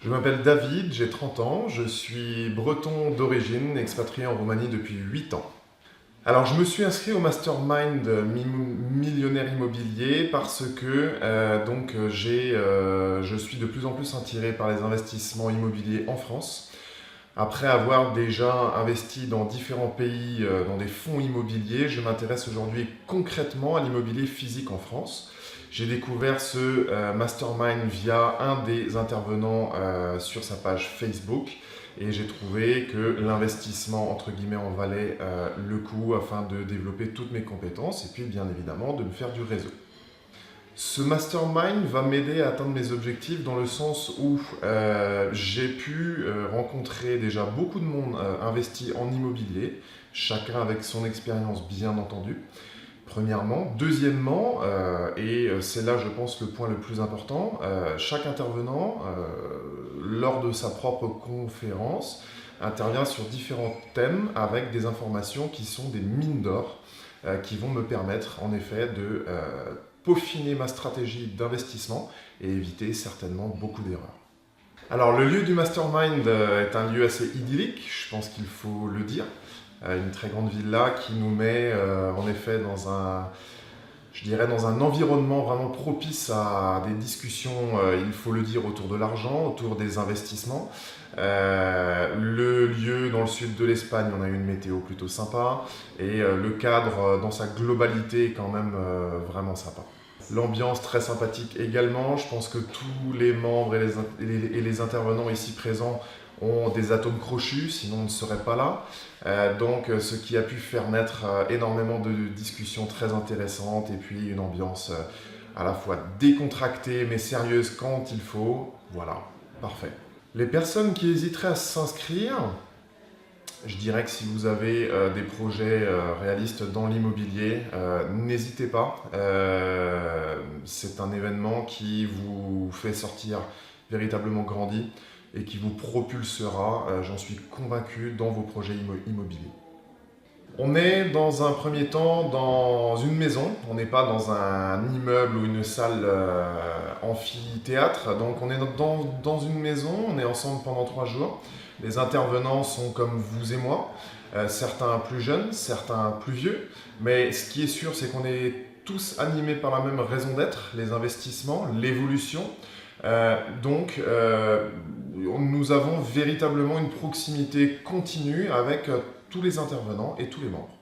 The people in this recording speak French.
Je m'appelle David, j'ai 30 ans, je suis breton d'origine, expatrié en Roumanie depuis 8 ans. Alors je me suis inscrit au Mastermind Millionnaire Immobilier parce que je suis de plus en plus attiré par les investissements immobiliers en France. Après avoir déjà investi dans différents pays, dans des fonds immobiliers, je m'intéresse aujourd'hui concrètement à l'immobilier physique en France. J'ai découvert ce mastermind via un des intervenants sur sa page Facebook et j'ai trouvé que l'investissement entre guillemets en valait le coup afin de développer toutes mes compétences et puis bien évidemment de me faire du réseau. Ce mastermind va m'aider à atteindre mes objectifs dans le sens où j'ai pu rencontrer déjà beaucoup de monde investi en immobilier, chacun avec son expérience bien entendu, premièrement. Deuxièmement, et c'est là je pense le point le plus important, chaque intervenant, lors de sa propre conférence, intervient sur différents thèmes avec des informations qui sont des mines d'or, qui vont me permettre en effet de peaufiner ma stratégie d'investissement et éviter certainement beaucoup d'erreurs. Alors le lieu du mastermind est un lieu assez idyllique, je pense qu'il faut le dire. Une très grande villa qui nous met en effet dans un environnement vraiment propice à des discussions, il faut le dire, autour de l'argent, autour des investissements. Le lieu dans le sud de l'Espagne, on a une météo plutôt sympa et le cadre dans sa globalité est quand même vraiment sympa. L'ambiance très sympathique également, je pense que tous les membres et les intervenants ici présents ont des atomes crochus, sinon on ne serait pas là. Donc ce qui a pu faire naître énormément de discussions très intéressantes et puis une ambiance à la fois décontractée mais sérieuse quand il faut. Voilà, parfait. Les personnes qui hésiteraient à s'inscrire, je dirais que si vous avez des projets réalistes dans l'immobilier, n'hésitez pas. C'est un événement qui vous fait sortir véritablement grandi et qui vous propulsera, j'en suis convaincu, dans vos projets immobiliers. On est dans un premier temps dans une maison, on n'est pas dans un immeuble ou une salle amphithéâtre, donc on est dans une maison, on est ensemble pendant 3 jours. Les intervenants sont comme vous et moi, certains plus jeunes, certains plus vieux, mais ce qui est sûr c'est qu'on est tous animés par la même raison d'être, les investissements, l'évolution. Nous avons véritablement une proximité continue avec tous les intervenants et tous les membres.